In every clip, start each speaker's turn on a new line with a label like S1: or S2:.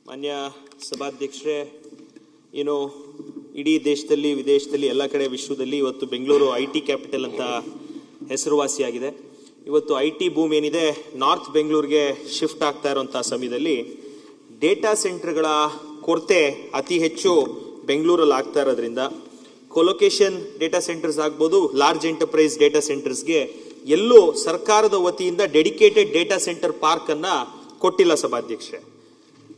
S1: ಮಾನ್ಯ ಸಭಾಧ್ಯಕ್ಷರೇ, ಏನು ಇಡೀ ದೇಶದಲ್ಲಿ ವಿದೇಶದಲ್ಲಿ ಎಲ್ಲ ಕಡೆ ವಿಶ್ವದಲ್ಲಿ ಇವತ್ತು ಬೆಂಗಳೂರು IT ಕ್ಯಾಪಿಟಲ್ ಅಂತ ಹೆಸರುವಾಸಿಯಾಗಿದೆ. ಇವತ್ತು IT ಬೂಮ್ ಏನಿದೆ ನಾರ್ತ್ ಬೆಂಗಳೂರಿಗೆ ಶಿಫ್ಟ್ ಆಗ್ತಾ ಇರುವಂತಹ ಸಮಯದಲ್ಲಿ ಡೇಟಾ ಸೆಂಟರ್ಗಳ ಕೊರತೆ ಅತಿ ಹೆಚ್ಚು ಬೆಂಗಳೂರಲ್ಲಿ ಆಗ್ತಾ ಇರೋದ್ರಿಂದ ಕೊಲೊಕೇಶನ್ ಡೇಟಾ ಸೆಂಟರ್ಸ್ ಆಗ್ಬೋದು, ಲಾರ್ಜ್ ಎಂಟರ್ಪ್ರೈಸ್ ಡೇಟಾ ಸೆಂಟರ್ಸ್ಗೆ ಎಲ್ಲೂ ಸರ್ಕಾರದ ವತಿಯಿಂದ ಡೆಡಿಕೇಟೆಡ್ ಡೇಟಾ ಸೆಂಟರ್ ಪಾರ್ಕ್ ಅನ್ನ ಕೊಟ್ಟಿಲ್ಲ ಸಭಾಧ್ಯಕ್ಷರೇ.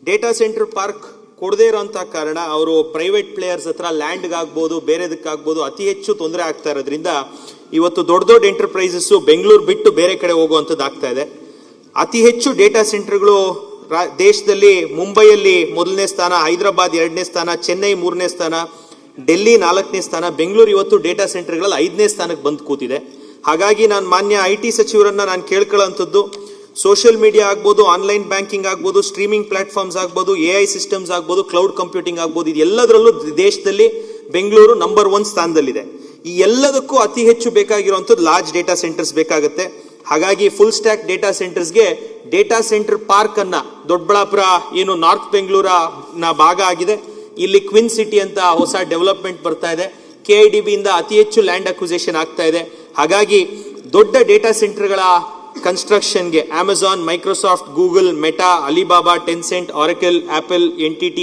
S1: ಡೇಟಾ ಸೆಂಟರ್ ಪಾರ್ಕ್ ಕೊಡದೇ ಇರೋಂಥ ಕಾರಣ ಅವರು ಪ್ರೈವೇಟ್ ಪ್ಲೇಯರ್ಸ್ ಹತ್ರ ಲ್ಯಾಂಡ್ಗಾಗ್ಬೋದು ಬೇರೆದಕ್ಕಾಗ್ಬೋದು ಅತಿ ಹೆಚ್ಚು ತೊಂದರೆ ಆಗ್ತಾ ಇರೋದ್ರಿಂದ ಇವತ್ತು ದೊಡ್ಡ ದೊಡ್ಡ ಎಂಟರ್ಪ್ರೈಸಸ್ ಬೆಂಗಳೂರು ಬಿಟ್ಟು ಬೇರೆ ಕಡೆ ಹೋಗುವಂಥದ್ದು ಆಗ್ತಾ ಇದೆ. ಅತಿ ಹೆಚ್ಚು ಡೇಟಾ ಸೆಂಟರ್ಗಳು ದೇಶದಲ್ಲಿ ಮುಂಬೈಯಲ್ಲಿ 1ನೇ ಸ್ಥಾನ, ಹೈದರಾಬಾದ್ 2ನೇ ಸ್ಥಾನ, ಚೆನ್ನೈ 3ನೇ ಸ್ಥಾನ, ಡೆಲ್ಲಿ 4ನೇ ಸ್ಥಾನ, ಬೆಂಗಳೂರು ಇವತ್ತು ಡೇಟಾ ಸೆಂಟರ್ಗಳಲ್ಲಿ 5ನೇ ಸ್ಥಾನಕ್ಕೆ ಬಂದು ಕೂತಿದೆ. ಹಾಗಾಗಿ ನಾನು ಮಾನ್ಯ IT ಸಚಿವರನ್ನ ನಾನು ಕೇಳ್ಕೊಳ್ಳೋಂಥದ್ದು, ಸೋಷಿಯಲ್ ಮೀಡಿಯಾ ಆಗ್ಬೋದು, ಆನ್ಲೈನ್ ಬ್ಯಾಂಕಿಂಗ್ ಆಗ್ಬೋದು, ಸ್ಟ್ರೀಮಿಂಗ್ ಪ್ಲಾಟ್ಫಾರ್ಮ್ಸ್ ಆಗ್ಬೋದು, AI ಸಿಸ್ಟಮ್ಸ್ ಆಗ್ಬೋದು, ಕ್ಲೌಡ್ ಕಂಪ್ಯೂಟಿಂಗ್ ಆಗ್ಬೋದು, ಇದೆಲ್ಲದರಲ್ಲೂ ದೇಶದಲ್ಲಿ ಬೆಂಗಳೂರು ನಂಬರ್ 1 ಸ್ಥಾನದಲ್ಲಿದೆ. ಈ ಎಲ್ಲದಕ್ಕೂ ಅತಿ ಹೆಚ್ಚು ಬೇಕಾಗಿರುವಂಥದ್ದು ಲಾರ್ಜ್ ಡೇಟಾ ಸೆಂಟರ್ಸ್ ಬೇಕಾಗುತ್ತೆ. ಹಾಗಾಗಿ ಫುಲ್ ಸ್ಟ್ಯಾಕ್ ಡೇಟಾ ಸೆಂಟರ್ಸ್ಗೆ ಡೇಟಾ ಸೆಂಟರ್ ಪಾರ್ಕ್ ಅನ್ನ ದೊಡ್ಡಬಳ್ಳಾಪುರ ಏನು ನಾರ್ತ್ ಬೆಂಗಳೂರಿನ ಭಾಗ ಆಗಿದೆ, ಇಲ್ಲಿ ಕ್ವಿನ್ ಸಿಟಿ ಅಂತ ಹೊಸ ಡೆವಲಪ್ಮೆಂಟ್ ಬರ್ತಾ ಇದೆ. KIDB ಇಂದ ಅತಿ ಹೆಚ್ಚು ಲ್ಯಾಂಡ್ ಅಕ್ವಿಸಿಷನ್ ಆಗ್ತಾ ಇದೆ. ಹಾಗಾಗಿ ದೊಡ್ಡ ಡೇಟಾ ಸೆಂಟರ್ಗಳ ಕನ್ಸ್ಟ್ರಕ್ಷನ್ಗೆ Amazon, Microsoft, Google, Meta, Alibaba, Tencent, Oracle, Apple, NTT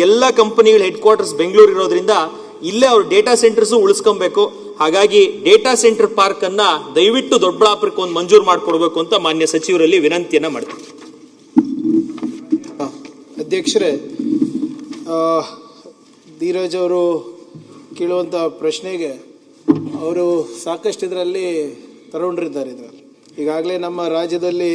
S1: ಎಲ್ಲ ಕಂಪನಿಗಳ ಹೆಡ್ ಕ್ವಾರ್ಟರ್ಸ್ ಬೆಂಗಳೂರು ಇರೋದ್ರಿಂದ ಇಲ್ಲೇ ಅವ್ರ ಡೇಟಾ ಸೆಂಟರ್ಸ್ ಉಳಿಸ್ಕೊಬೇಕು. ಹಾಗಾಗಿ ಡೇಟಾ ಸೆಂಟರ್ ಪಾರ್ಕ್ ಅನ್ನ ದಯವಿಟ್ಟು ದೊಡ್ಡಬಳ್ಳಾಪುರಕ್ಕೆ ಒಂದು ಮಂಜೂರು ಮಾಡಿಕೊಡ್ಬೇಕು ಅಂತ ಮಾನ್ಯ ಸಚಿವರಲ್ಲಿ ವಿನಂತಿಯನ್ನ ಮಾಡ್ತೀನಿ.
S2: ಅಧ್ಯಕ್ಷರೇ, ಧೀರಜ್ ಅವರು ಕೇಳುವಂಥ ಪ್ರಶ್ನೆಗೆ ಅವರು ಸಾಕಷ್ಟು ಇದರಲ್ಲಿ ತಗೊಂಡಿದ್ದಾರೆ. ಇದರಲ್ಲಿ ಈಗಾಗಲೇ ನಮ್ಮ ರಾಜ್ಯದಲ್ಲಿ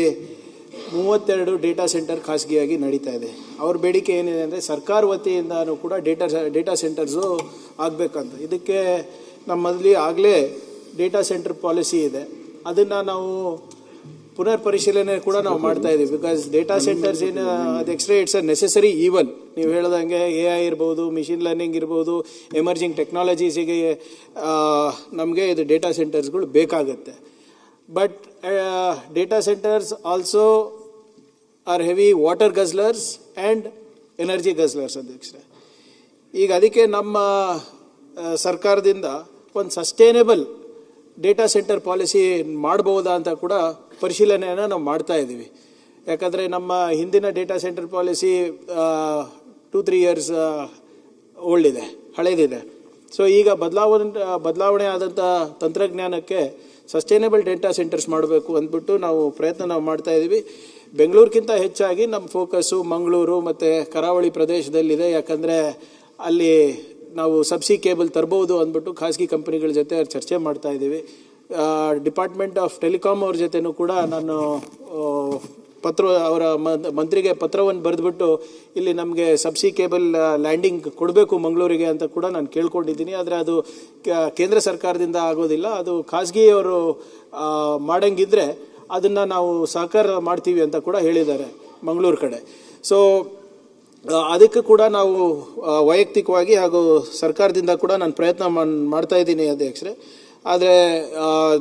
S2: 32 ಡೇಟಾ ಸೆಂಟರ್ ಖಾಸಗಿಯಾಗಿ ನಡೀತಾ ಇದೆ. ಅವ್ರ ಬೇಡಿಕೆ ಏನಿದೆ ಅಂದರೆ ಸರ್ಕಾರ ವತಿಯಿಂದನೂ ಕೂಡ ಡೇಟಾ ಸೆಂಟರ್ಸು ಆಗಬೇಕಂತ. ಇದಕ್ಕೆ ನಮ್ಮಲ್ಲಿ ಆಗಲೇ ಡೇಟಾ ಸೆಂಟರ್ ಪಾಲಿಸಿ ಇದೆ, ಅದನ್ನು ನಾವು ಪುನರ್ ಪರಿಶೀಲನೆ ಕೂಡ ನಾವು ಮಾಡ್ತಾ ಇದ್ದೀವಿ. ಬಿಕಾಸ್ ಡೇಟಾ ಸೆಂಟರ್ಸ್ ಏನು ಅಧ್ಯಕ್ಷರೇ, ಇಟ್ಸ್ ಅ ನೆಸೆಸರಿ ಈವಲ್. ನೀವು ಹೇಳ್ದಂಗೆ AI ಇರ್ಬೋದು, ಮಿಷಿನ್ ಲರ್ನಿಂಗ್ ಇರ್ಬೋದು, ಎಮರ್ಜಿಂಗ್ ಟೆಕ್ನಾಲಜೀಸಿಗೆ ನಮಗೆ ಇದು ಡೇಟಾ ಸೆಂಟರ್ಸ್ಗಳು ಬೇಕಾಗುತ್ತೆ. But data centres also are heavy water guzzlers and energy guzzlers ಅಧ್ಯಕ್ಷರೇ. ಈಗ ಅದಕ್ಕೆ ನಮ್ಮ ಸರ್ಕಾರದಿಂದ ಒಂದು ಸಸ್ಟೈನೇಬಲ್ ಡೇಟಾ ಸೆಂಟರ್ ಪಾಲಿಸಿ ಮಾಡಬಹುದಾ ಅಂತ ಕೂಡ ಪರಿಶೀಲನೆಯನ್ನು ನಾವು ಮಾಡ್ತಾ ಇದ್ದೀವಿ. ಯಾಕಂದರೆ ನಮ್ಮ ಹಿಂದಿನ data center policy 2-3 years old ಇದೆ, ಹಳೇದಿದೆ. ಸೊ ಈಗ ಬದಲಾವಣೆ ಆದಂಥ ತಂತ್ರಜ್ಞಾನಕ್ಕೆ ಸಸ್ಟೈನೇಬಲ್ ಡೇಟಾ ಸೆಂಟರ್ಸ್ ಮಾಡಬೇಕು ಅಂದ್ಬಿಟ್ಟು ನಾವು ಪ್ರಯತ್ನ ಮಾಡ್ತಾ ಇದ್ದೀವಿ. ಬೆಂಗಳೂರಿಗಿಂತ ಹೆಚ್ಚಾಗಿ ನಮ್ಮ ಫೋಕಸ್ಸು ಮಂಗಳೂರು ಮತ್ತು ಕರಾವಳಿ ಪ್ರದೇಶದಲ್ಲಿದೆ. ಯಾಕಂದರೆ ಅಲ್ಲಿ ನಾವು ಸಬ್ಸಿ ಕೇಬಲ್ ತರ್ಬೋದು ಅಂದ್ಬಿಟ್ಟು ಖಾಸಗಿ ಕಂಪನಿಗಳ ಜೊತೆ ಚರ್ಚೆ ಮಾಡ್ತಾ ಇದ್ದೀವಿ. ಡಿಪಾರ್ಟ್ಮೆಂಟ್ ಆಫ್ ಟೆಲಿಕಾಮ್ ಅವ್ರ ಜೊತೆನೂ ಕೂಡ ನಾನು ಅವರ ಮಂತ್ರಿಗೆ ಪತ್ರವನ್ನು ಬರೆದ್ಬಿಟ್ಟು ಇಲ್ಲಿ ನಮಗೆ ಸಬ್ಸಿ ಕೇಬಲ್ ಲ್ಯಾಂಡಿಂಗ್ ಕೊಡಬೇಕು ಮಂಗಳೂರಿಗೆ ಅಂತ ಕೂಡ ನಾನು ಕೇಳ್ಕೊಂಡಿದ್ದೀನಿ. ಆದರೆ ಅದು ಕೇಂದ್ರ ಸರ್ಕಾರದಿಂದ ಆಗೋದಿಲ್ಲ, ಅದು ಖಾಸಗಿಯವರು ಮಾಡಂಗಿದ್ರೆ ಅದನ್ನು ನಾವು ಸಹಕಾರ ಮಾಡ್ತೀವಿ ಅಂತ ಕೂಡ ಹೇಳಿದ್ದಾರೆ ಮಂಗಳೂರು ಕಡೆ. ಸೊ ಅದಕ್ಕೆ ಕೂಡ ನಾವು ವೈಯಕ್ತಿಕವಾಗಿ ಹಾಗೂ ಸರ್ಕಾರದಿಂದ ಕೂಡ ನಾನು ಪ್ರಯತ್ನ ಮಾಡ್ತಾ ಇದ್ದೀನಿ ಅಧ್ಯಕ್ಷರೇ. ಆದರೆ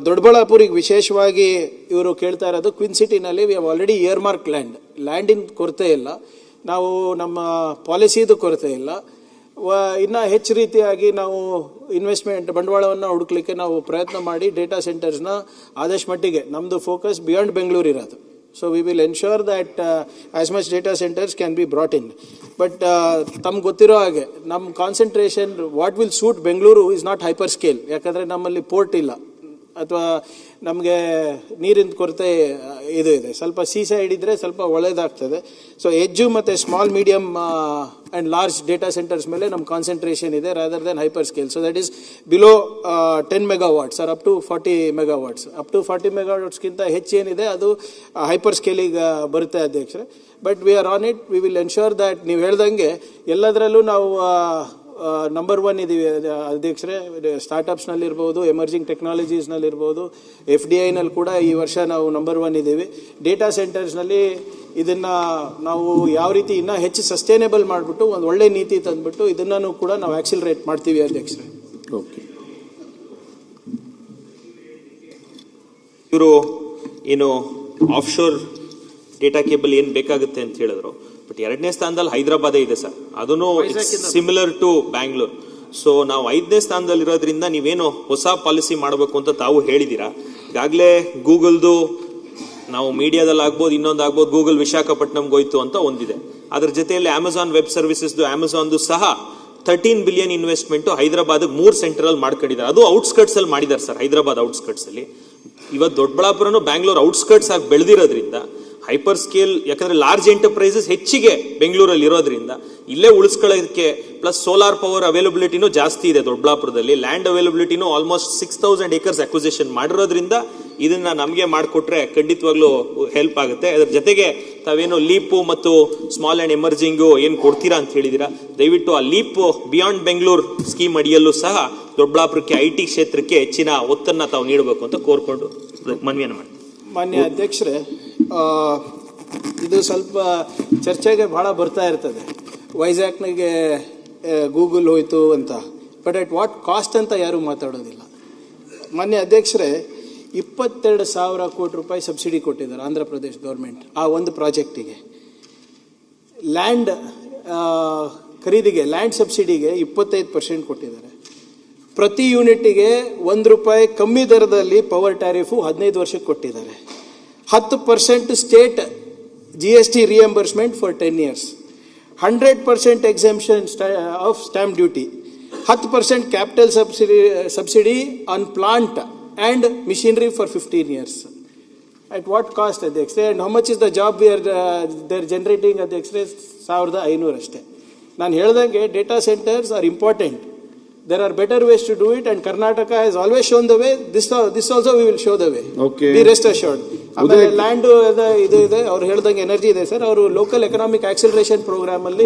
S2: ದೊಡ್ಡಬಳ್ಳಾಪುರಿಗೆ ವಿಶೇಷವಾಗಿ ಇವರು ಕೇಳ್ತಾ ಇರೋದು ಕ್ವಿನ್ ಸಿಟಿನಲ್ಲಿ we have already earmark ಲ್ಯಾಂಡಿನ ಕೊರತೆ ಇಲ್ಲ, ನಾವು ನಮ್ಮ ಪಾಲಿಸಿದು ಕೊರತೆ ಇಲ್ಲ. ಇನ್ನು ಹೆಚ್ಚು ರೀತಿಯಾಗಿ ನಾವು ಇನ್ವೆಸ್ಟ್ಮೆಂಟ್ ಬಂಡವಾಳವನ್ನು ಹುಡುಕ್ಲಿಕ್ಕೆ ನಾವು ಪ್ರಯತ್ನ ಮಾಡಿ ಡೇಟಾ ಸೆಂಟರ್ಸ್ನ ಆದಷ್ಟು ಮಟ್ಟಿಗೆ ನಮ್ಮದು ಫೋಕಸ್ ಬಿಯಾಂಡ್ ಬೆಂಗಳೂರು ಇರೋದು. So we will ensure that as much data centers can be brought in. But ತಮ್ಗೆ ಗೊತ್ತಿರೋ ಹಾಗೆ ನಮ್ಮ concentration what will suit Bengaluru is not hyper scale. ಯಾಕಂದರೆ ನಮ್ಮಲ್ಲಿ ಪೋರ್ಟ್ ಇಲ್ಲ ಅಥವಾ ನಮಗೆ ನೀರಿನ ಕೊರತೆ ಇದು ಇದೆ. ಸ್ವಲ್ಪ ಸೈಡ್ ಇದ್ದರೆ ಸ್ವಲ್ಪ ಒಳ್ಳೆಯದಾಗ್ತದೆ. ಸೊ ಎಜ್ಜು ಮತ್ತು small medium and large data centres ಮೇಲೆ ನಮ್ಮ ಕಾನ್ಸಂಟ್ರೇಷನ್ ಇದೆ rather than hyper scale. So that is below 10 megawatts or up to 40 megawatts. Up to 40 megawattsಗಿಂತ ಹೆಚ್ಚೇನಿದೆ ಅದು ಹೈಪರ್ ಸ್ಕೇಲಿಗೆ ಬರುತ್ತೆ ಅಧ್ಯಕ್ಷರೇ. But we are on it. We will ensure that ನೀವು ಹೇಳ್ದಂಗೆ ಎಲ್ಲದರಲ್ಲೂ ನಾವು ನಂಬರ್ 1 ಇದ್ದೀವಿ ಅಧ್ಯಕ್ಷರೇ. ಸ್ಟಾರ್ಟಪ್ಸ್ನಲ್ಲಿರ್ಬೋದು, ಎಮರ್ಜಿಂಗ್ ಟೆಕ್ನಾಲಜೀಸ್ನಲ್ಲಿರ್ಬೋದು, FDIನಲ್ಲಿ ಕೂಡ ಈ ವರ್ಷ ನಾವು ನಂಬರ್ 1 ಇದ್ದೀವಿ. ಡೇಟಾ ಸೆಂಟರ್ಸ್ನಲ್ಲಿ ಇದನ್ನು ನಾವು ಯಾವ ರೀತಿ ಇನ್ನೂ ಹೆಚ್ಚು ಸಸ್ಟೈನೇಬಲ್ ಮಾಡಿಬಿಟ್ಟು ಒಂದು ಒಳ್ಳೆ ನೀತಿ ತಂದುಬಿಟ್ಟು ಇದನ್ನು ಕೂಡ ನಾವು ಆಕ್ಸಿಲರೇಟ್ ಮಾಡ್ತೀವಿ ಅಧ್ಯಕ್ಷರೇ.
S1: ಓಕೆ, ಇವರು ಏನು ಆಫ್ಶೋರ್ ಡೇಟಾ ಕೇಬಲ್ ಏನು ಬೇಕಾಗುತ್ತೆ ಅಂತ ಹೇಳಿದ್ರು. ಬಟ್ 2ನೇ ಸ್ಥಾನದಲ್ಲಿ ಹೈದರಾಬಾದೇ ಇದೆ ಸರ್, ಅದನ್ನು ಸಿಮಿಲರ್ ಟು ಬ್ಯಾಂಗ್ಳೂರ್. ಸೊ ನಾವು 5ನೇ ಸ್ಥಾನದಲ್ಲಿ ಇರೋದ್ರಿಂದ ನೀವೇನು ಹೊಸ ಪಾಲಿಸಿ ಮಾಡಬೇಕು ಅಂತ ತಾವು ಹೇಳಿದೀರಾ. ಈಗಾಗಲೇ ಗೂಗಲ್ದು ನಾವು ಮೀಡಿಯಾದಲ್ಲಿ ಆಗ್ಬೋದು, ಇನ್ನೊಂದು ಆಗ್ಬೋದು, ಗೂಗಲ್ ವಿಶಾಖಪಟ್ಟಣಂಗೆ ಹೋಯ್ತು ಅಂತ ಒಂದಿದೆ. ಅದ್ರ ಜೊತೆಯಲ್ಲಿ ಅಮೆಝಾನ್ ವೆಬ್ ಸರ್ವಿಸಸ್ದು ಅಮೆಝಾನ್ದು ಸಹ 13 ಬಿಲಿಯನ್ ಇನ್ವೆಸ್ಟ್ಮೆಂಟ್ ಹೈದರಾಬಾದ್ 3 ಸೆಂಟರ್ ಅಲ್ಲಿ ಮಾಡ್ಕೊಂಡಿದ್ದಾರೆ. ಅದು ಔಟ್ಸ್ಕರ್ಟ್ಸ್ ಅಲ್ಲಿ ಮಾಡಿದ್ದಾರೆ ಸರ್, ಹೈದರಾಬಾದ್ ಔಟ್ಸ್ಕರ್ಟ್ಸ್ ಅಲ್ಲಿ. ಇವತ್ತು ದೊಡ್ಡಬಳ್ಳಾಪುರನು ಬ್ಯಾಂಗ್ಳೂರ್ ಔಟ್ಸ್ಕರ್ಟ್ಸ್ ಆಗಿ ಬೆಳೆದಿರೋದ್ರಿಂದ ಹೈಪರ್ ಸ್ಕೇಲ್, ಯಾಕಂದ್ರೆ ಲಾರ್ಜ್ ಎಂಟರ್ಪ್ರೈಸಸ್ ಹೆಚ್ಚಿಗೆ ಬೆಂಗಳೂರಲ್ಲಿ ಇರೋದ್ರಿಂದ ಇಲ್ಲೇ ಉಳಿಸ್ಕೊಳ್ಳೋದಕ್ಕೆ, ಪ್ಲಸ್ ಸೋಲಾರ್ ಪವರ್ ಅವೈಲಬಿಲಿಟಿನೂ ಜಾಸ್ತಿ ಇದೆ ದೊಡ್ಡಬಳ್ಳಾಪುರದಲ್ಲಿ. ಲ್ಯಾಂಡ್ ಅವೈಲಬಿಲಿಟಿನೂ ಆಲ್ಮೋಸ್ಟ್ 6000 ಏಕರ್ಸ್ ಅಕ್ವಿಸಿಷನ್ ಮಾಡಿರೋದ್ರಿಂದ ಇದನ್ನ ನಮಗೆ ಮಾಡಿಕೊಟ್ರೆ ಖಂಡಿತವಾಗ್ಲೂ ಹೆಲ್ಪ್ ಆಗುತ್ತೆ. ಅದ್ರ ಜೊತೆಗೆ ತಾವೇನು ಲೀಪು ಮತ್ತು ಸ್ಮಾಲ್ ಅಂಡ್ ಎಮರ್ಜಿಂಗು ಏನು ಕೊಡ್ತೀರಾ ಅಂತ ಹೇಳಿದೀರಾ, ದಯವಿಟ್ಟು ಆ ಲೀಪ್ ಬಿಯಾಂಡ್ ಬೆಂಗಳೂರು ಸ್ಕೀಮ್ ಅಡಿಯಲ್ಲೂ ಸಹ ದೊಡ್ಡಬಳ್ಳಾಪುರಕ್ಕೆ IT ಕ್ಷೇತ್ರಕ್ಕೆ ಹೆಚ್ಚಿನ ಒತ್ತನ್ನು ತಾವು ನೀಡಬೇಕು ಅಂತ ಕೋರ್ಕೊಂಡು ಮನವಿಯನ್ನು ಮಾಡಿ.
S2: ಮಾನ್ಯ ಅಧ್ಯಕ್ಷರೇ, ಇದು ಸ್ವಲ್ಪ ಚರ್ಚೆಗೆ ಬಹಳ ಬರ್ತಾ ಇರ್ತದೆ. ವೈಜಾಗ್ನಾಗೆ ಗೂಗಲ್ ಹೋಯ್ತು ಅಂತ, ಬಟ್ ಅಟ್ ವಾಟ್ ಕಾಸ್ಟ್ ಅಂತ ಯಾರೂ ಮಾತಾಡೋದಿಲ್ಲ. ಮಾನ್ಯ ಅಧ್ಯಕ್ಷರೇ, 22,000 ಕೋಟಿ ರೂಪಾಯಿ ಸಬ್ಸಿಡಿ ಕೊಟ್ಟಿದ್ದಾರೆ ಆಂಧ್ರ ಪ್ರದೇಶ್ ಗೌರ್ಮೆಂಟ್ ಆ ಒಂದು ಪ್ರಾಜೆಕ್ಟಿಗೆ. ಲ್ಯಾಂಡ್ ಖರೀದಿಗೆ, ಲ್ಯಾಂಡ್ ಸಬ್ಸಿಡಿಗೆ 25% ಕೊಟ್ಟಿದ್ದಾರೆ. ಪ್ರತಿ ಯೂನಿಟ್ಗೆ ₹1 ಕಮ್ಮಿ ದರದಲ್ಲಿ ಪವರ್ ಟ್ಯಾರಿಫು 15 ವರ್ಷಕ್ಕೆ ಕೊಟ್ಟಿದ್ದಾರೆ. 10% state GST reimbursement for 10 years, 100% exemption of stamp duty, 10% capital subsidy on plant and machinery for 15 years. At what cost, Adhyakshre? And how much is the job they're generating, Adhyakshre? 1,500 ಅಷ್ಟೇ. ನಾನು ಹೇಳ್ದಂಗೆ data centres are important. There are better ways to do it, and Karnataka has always shown the way. This also we will show the way.
S3: Okay.
S2: Be rest assured. ಆಮೇಲೆ land ಇದು ಇದೆ, ಅವ್ರು ಹೇಳ್ದಂಗೆ energy ಇದೆ sir. ಅವರು local economic acceleration program ಅಲ್ಲಿ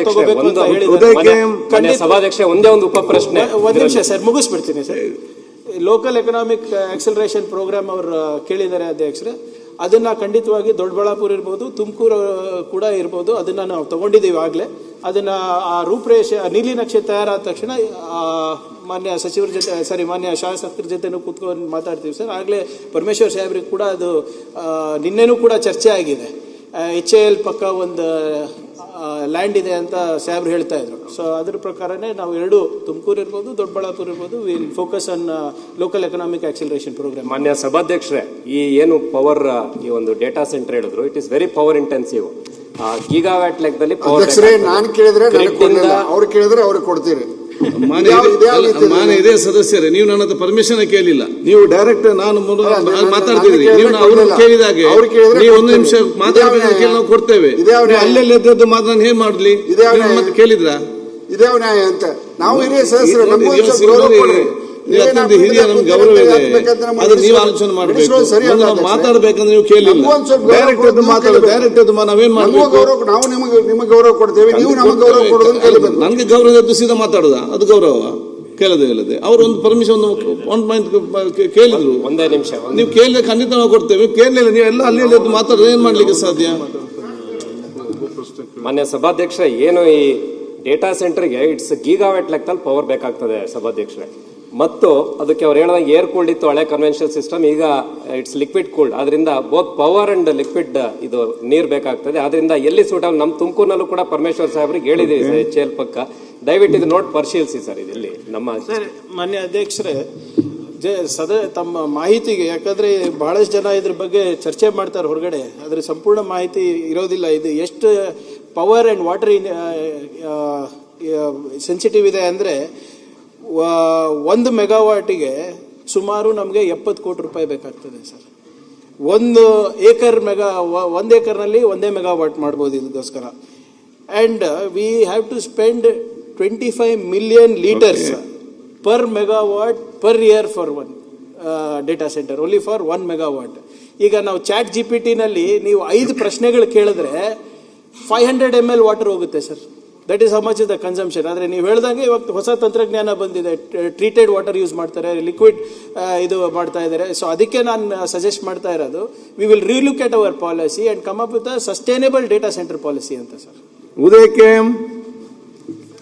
S2: ತಗೋಬೇಕು ಅಂತ ಹೇಳಿದ್ದಾರೆ.
S4: ಸಭಾಧ್ಯಕ್ಷ, ಒಂದೇ ಒಂದು ಉಪ ಪ್ರಶ್ನೆ.
S2: ಒಂದು ನಿಮಿಷ ಸರ್, ಮುಗಿಸ್ಬಿಡ್ತೀನಿ sir. Local economic acceleration program ಅವರು ಕೇಳಿದ್ದಾರೆ ಅಧ್ಯಕ್ಷರೇ. ಅದನ್ನ ಖಂಡಿತವಾಗಿ ದೊಡ್ಡಬಳ್ಳಾಪುರ ಇರ್ಬೋದು, ತುಮಕೂರು ಕೂಡ ಇರ್ಬೋದು, ಅದನ್ನ ನಾವು ತಗೊಂಡಿದ್ದೀವಿ ಆಗಲೇ. ಅದನ್ನ ಆ ರೂಪರೇಷೆ ನೀಲಿ ನಕ್ಷೆ ತಯಾರಾದ ತಕ್ಷಣ ಮಾನ್ಯ ಸಚಿವರ ಜೊತೆ, ಮಾನ್ಯ ಶಾಸಕರ ಜೊತೆನೂ ಕೂತ್ಕೊಂಡು ಮಾತಾಡ್ತೀವಿ ಸರ್. ಆಗಲೇ ಪರಮೇಶ್ವರ್ ಸಾಹೇಬ್ರಿಗೆ ಕೂಡ ಅದು ನಿನ್ನೆನೂ ಕೂಡ ಚರ್ಚೆ ಆಗಿದೆ. HAL ಪಕ್ಕ ಒಂದು ಲ್ಯಾಂಡ್ ಇದೆ ಅಂತ ಸಾಹೇಬ್ರು ಹೇಳ್ತಾ ಇದ್ರು. ಸೊ ಅದ್ರ ಪ್ರಕಾರನೇ ನಾವು ಎರಡು, ತುಮಕೂರು ಇರ್ಬೋದು, ದೊಡ್ಡಬಳ್ಳಾಪುರ ಇರ್ಬೋದು, will focus on local economic acceleration program.
S4: ಮಾನ್ಯ ಸಭಾಧ್ಯಕ್ಷರೇ, ಈ ಏನು ಪವರ್, ಈ ಒಂದು ಡೇಟಾ ಸೆಂಟರ್ ಹೇಳಿದ್ರು, it is very power intensive. Gigawatt ಲೆಕ್ಕದಲ್ಲಿ ಪವರ್.
S3: ನಾನು ಕೇಳಿದ್ರೆ ಅವ್ರು ಕೇಳಿದ್ರೆ ಅವ್ರಿಗೆ ಕೊಡ್ತೀರಿ.
S5: ಮಾನ್ಯ ಇದೇ ಸದಸ್ಯರೇ, ನೀವು ನನ್ನ ಹತ್ರ ಪರ್ಮಿಷನ್ ಕೇಳಿಲ್ಲ. ನೀವು ಡೈರೆಕ್ಟ್ ನಾನು ಮಾತಾಡ್ತಿದ್ರಿ, ನೀವು ಅವ್ರು ಕೇಳಿದಾಗೆ ನೀವು ಒಂದು ನಿಮಿಷ ಮಾತಾಡಬೇಕು, ನಾವು ಕೊಡ್ತೇವೆ. ಅಲ್ಲೆಲ್ಲ ಎದ್ದು ಮಾತ್ರ ನಾನು ಏನ್ ಮಾಡ್ಲಿ? ಮತ್ತೆ ಕೇಳಿದ್ರ
S3: ಇದೇ ನ್ಯಾಯ ಅಂತ ನಾವು ಹಿರಿಯ ಸದಸ್ಯರು
S5: ಹಿರಿಯ ನಮ್ಗೆ ಗೌರವ ಇದೆ, ಅದು ನೀವು ಆಲೋಚನೆ ಮಾಡಬೇಕು. ಮಾತಾಡ್ಬೇಕಂದ್ರೆ ನೀವು ಕೇಳಿಲ್ಲ, ಡೈರೆಕ್ಟ್ ಎದ್ದು ಮಾತಾಡೋದು, ಡೈರೆಕ್ಟ್ ಎದ್ದು ನಾವೇನ್ ಮಾಡ್ಬೇಕು?
S3: ನಾವು ನಿಮಗೆ ಗೌರವ ಕೊಡ್ತೇವೆ, ನೀವು ನಮಗೆ ಗೌರವ ಕೊಡೋದು.
S5: ನನ್ಗೆ ಗೌರವ ಎದ್ದು ಸೀದಾ ಮಾತಾಡುದ, ಅದು ಗೌರವ? ಕೇಳದೆ ಇಲ್ಲದೆ ಅವ್ರು ಒಂದು ಪರ್ಮಿಷನ್ ಒಂದು ಪಾಯಿಂಟ್ ಕೇಳಿದ್ರು.
S4: ಒಂದೇ ನಿಮಿಷ,
S5: ನೀವು ಕೇಳಿದ್ರೆ ಖಂಡಿತ ನಾವು ಕೊಡ್ತೇವೆ. ಕೇಳಲಿಲ್ಲ, ನೀವೆಲ್ಲ ಅಲ್ಲಿ ಎದ್ದು ಮಾತಾಡೋದು ಏನ್ ಮಾಡ್ಲಿಕ್ಕೆ ಸಾಧ್ಯ?
S4: ಮಾನ್ಯ ಸಭಾಧ್ಯಕ್ಷರೇ, ಏನು ಈ ಡೇಟಾ ಸೆಂಟರ್ಗೆ ಇಟ್ಸ್ ಗೀಗಾವ್ಯಾಟ್ ಲೆಕ್ಕದಲ್ಲಿ ಪವರ್ ಬೇಕಾಗ್ತದೆ ಸಭಾಧ್ಯಕ್ಷರೇ. ಮತ್ತು ಅದಕ್ಕೆ ಅವ್ರು ಹೇಳಿದಾಗ ಏರ್ ಕೂಲ್ಡ್ ಇತ್ತು ಹಳೆ ಕನ್ವೆನ್ಷನಲ್ ಸಿಸ್ಟಮ್, ಈಗ ಇಟ್ಸ್ ಲಿಕ್ವಿಡ್ ಕೂಲ್ಡ್. ಅದರಿಂದ ಬೋತ್ ಪವರ್ ಅಂಡ್ ಲಿಕ್ವಿಡ್ ಇದು ನೀರು ಬೇಕಾಗ್ತದೆ. ಅದರಿಂದ ಎಲ್ಲಿ ಸೂಟಬಲ್, ನಮ್ಮ ತುಮಕೂರಿನಲ್ಲೂ ಕೂಡ ಪರಮೇಶ್ವರ್ ಸಾಹೇಬ್ರಿಗೆ ಹೇಳಿದೀವಿ HAL ಪಕ್ಕ. ದಯವಿಟ್ಟು ಇದು ನೋಡಿ ಪರಿಶೀಲಿಸಿ ಸರ್. ಇದರಲ್ಲಿ ನಮ್ಮ
S2: ಮಾನ್ಯ ಅಧ್ಯಕ್ಷರೇ, ತಮ್ಮ ಮಾಹಿತಿಗೆ, ಯಾಕಂದ್ರೆ ಬಹಳಷ್ಟು ಜನ ಇದ್ರ ಬಗ್ಗೆ ಚರ್ಚೆ ಮಾಡ್ತಾರೆ ಹೊರಗಡೆ, ಅದ್ರ ಸಂಪೂರ್ಣ ಮಾಹಿತಿ ಇರೋದಿಲ್ಲ. ಇದು ಎಷ್ಟು ಪವರ್ ಅಂಡ್ ವಾಟರ್ ಸೆನ್ಸಿಟಿವ್ ಇದೆ ಅಂದ್ರೆ, 1 ಮೆಗಾವಾಟಿಗೆ ಸುಮಾರು ನಮಗೆ 70 ಕೋಟಿ ರೂಪಾಯಿ ಬೇಕಾಗ್ತದೆ ಸರ್. 1 ಏಕರ್ನಲ್ಲಿ 1 ಮೆಗಾವಾಟ್ ಮಾಡ್ಬೋದು ಇದಕ್ಕೋಸ್ಕರ. And we have to spend 25 million litres per megawatt per year for one data centre, only for 1 megawatt. ಈಗ ನಾವು ಚಾಟ್ GPT ನಲ್ಲಿ ನೀವು 5 ಪ್ರಶ್ನೆಗಳು ಕೇಳಿದ್ರೆ 500 ml ವಾಟರ್ ಹೋಗುತ್ತೆ ಸರ್. That is how much is the consumption. ಆದರೆ ನೀವು ಹೇಳ್ದಂಗೆ ಇವಾಗ ಹೊಸ ತಂತ್ರಜ್ಞಾನ ಬಂದಿದೆ, ಟ್ರೀಟೆಡ್ ವಾಟರ್ ಯೂಸ್ ಮಾಡ್ತಾರೆ, ಲಿಕ್ವಿಡ್ ಇದು ಮಾಡ್ತಾ ಇದ್ದಾರೆ. ಸೊ ಅದಕ್ಕೆ ನಾನು ಸಜೆಸ್ಟ್ ಮಾಡ್ತಾ ಇರೋದು, we will relook at our policy and come up with a sustainable data center policy ಅಂತ ಸರ್.
S5: ಉದಯಕ್ಕೆ